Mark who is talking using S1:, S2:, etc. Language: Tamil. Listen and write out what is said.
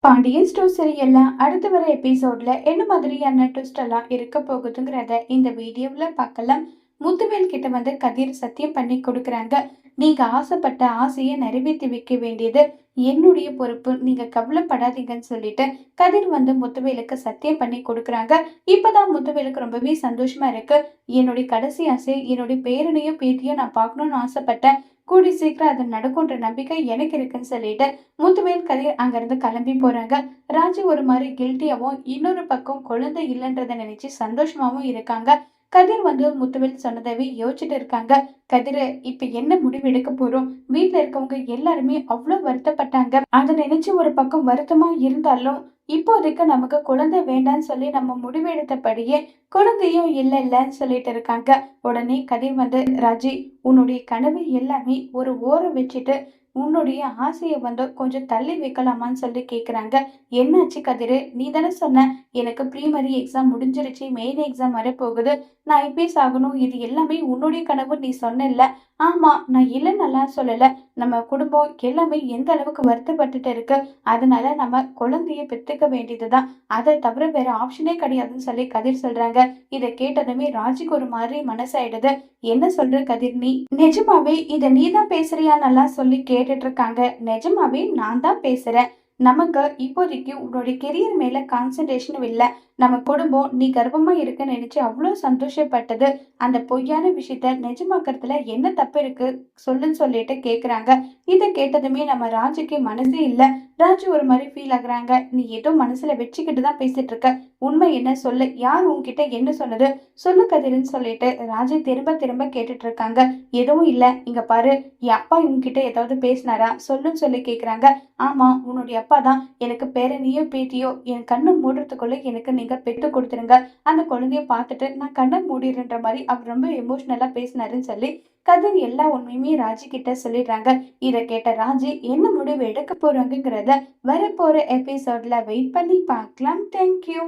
S1: பாண்டியன் ஸ்டோர் சீரியல்ல அடுத்து வர எபிசோட்ல என்ன மாதிரியான ட்விஸ்ட் எல்லாம் இருக்க போகுதுங்கிறத இந்த வீடியோவுல பார்க்கலாம். முத்துவேல் கிட்ட வந்து கதிர் சத்தியம் பண்ணி கொடுக்குறாங்க. நீங்க ஆசைப்பட்ட ஆசையை நிறைவேற்றி வைக்க வேண்டியது என்னுடைய பொறுப்பு, நீங்க கவலைப்படாதீங்கன்னு சொல்லிட்டு கதிர் வந்து முத்துவேலுக்கு சத்தியம் பண்ணி கொடுக்குறாங்க. இப்பதான் முத்துவேலுக்கு ரொம்பவே சந்தோஷமா இருக்கு. என்னுடைய கடைசி ஆசை என்னுடைய பேரனையும் பேத்தியும் நான் பார்க்கணும்னு ஆசைப்பட்டேன். கூடி சீக்கிரம் அது நடக்கும்ன்ற நம்பிக்கை எனக்கு இருக்குன்னு சொல்லிட்டு முத்துவேல் கதிர் அங்கிருந்து கிளம்பி போறாங்க. ராஜி ஒரு மாதிரி கில்ட்டியாவும் இன்னொரு பக்கம் குழந்தை இல்லைன்றத நினைச்சு சந்தோஷமாவும் இருக்காங்க. கதிர் வந்து முத்துவேல் சொன்னதவே யோசிச்சுட்டு இருக்காங்க. கதிர், இப்ப என்ன முடிவு எடுக்க போறோம்? வீட்டுல இருக்கவங்க எல்லாருமே அவ்வளவு வருத்தப்பட்டாங்க. அதை நினைச்சு ஒரு பக்கம் வருத்தமா இருந்தாலும் இப்போதைக்கு நமக்கு குழந்தை வேண்டான்னு சொல்லி நம்ம முடிவெடுத்தபடியே குழந்தையும் இல்ல இல்லன்னு சொல்லிட்டு இருக்காங்க. உடனே கதிர் வந்து, ராஜி, உன்னுடைய கனவு எல்லாமே ஒரு ஓரம் வச்சுட்டு உன்னுடைய ஆசைய வந்து கொஞ்சம் தள்ளி வைக்கலாமான்னு சொல்லி கேக்குறாங்க. என்னாச்சு கதிரு? நீ தானே சொன்ன எனக்கு ப்ரீமரி எக்ஸாம் முடிஞ்சிருச்சு, மெயின் எக்ஸாம் வரப்போகுது, நான் ஐபிஎஸ் ஆகணும், இது எல்லாமே உன்னுடைய கனவு நீ சொன்னேல்ல. ஆமா, நான் இல்லைன்னெல்லாம் சொல்லல. நம்ம குடும்பம் எல்லாமே எந்த அளவுக்கு வருத்தப்பட்டுட்டு இருக்கு. அதனால நம்ம குழந்தைய பெத்துக்க வேண்டியதுதான். அதை தவிர வேற ஆப்ஷனே கிடையாதுன்னு சொல்லி கதிர் சொல்றாங்க. இதை கேட்டதுமே ராஜிக்கு ஒரு மாதிரி மனசாயிடுது. என்ன சொல்ற கதிர் நீ? நிஜமாவே இத நீதான் பேசுறியா? நல்லா சொல்லி கேட்டுட்டு இருக்காங்க. நிஜமாவே நான் தான் பேசுறேன். நமக்கு இப்போதைக்கு உன்னோட கெரியர் மேல கான்சன்ட்ரேஷனும் இல்ல. நம்ம குடும்பம் நீ கர்ப்பமா இருக்குன்னு நினைச்சு அவ்வளோ சந்தோஷப்பட்டது. அந்த பொய்யான விஷயத்த நிஜமாக்கறதுல என்ன தப்பு இருக்கு சொல்லுன்னு சொல்லிட்டு கேக்குறாங்க. இத கேட்டதுமே நம்ம ராஜுக்கு மனசே இல்ல. ராஜு ஒரு மாதிரி ஃபீல் ஆகுறாங்க. நீ ஏதோ மனசுல வச்சுக்கிட்டு தான் பேசிட்டு இருக்க. உண்மை என்ன சொல்லு? யார் உன்கிட்ட என்ன சொன்னது? சொல்லு கதிர்ன்னு சொல்லிட்டு ராஜு திரும்ப திரும்ப கேட்டுட்டு இருக்காங்க. எதுவும் இல்ல, இங்க பாரு, என் அப்பா உன்கிட்ட ஏதாவது பேசினாரா சொல்லுன்னு சொல்லி கேக்குறாங்க. ஆமா, உன்னுடைய அப்பா தான் எனக்கு பேரனையோ பேத்தியோ என் கண்ணை மூடுறதுக்குள்ள எனக்கு நீங்க பெத்து கொடுத்துருங்க, அந்த குழந்தைய பார்த்துட்டு நான் கண்ணை மூடிடுன்ற மாதிரி அவர் ரொம்ப எமோஷனலா பேசினாருன்னு சொல்லி கதிர் எல்லா உண்மையுமே ராஜி கிட்ட சொல்லிடுறாங்க. இதை கேட்ட ராஜி என்ன முடிவு எடுக்க போறாங்கிறத வரப்போற எபிசோட்ல வெயிட் பண்ணி பார்க்கலாம். தேங்க்யூ.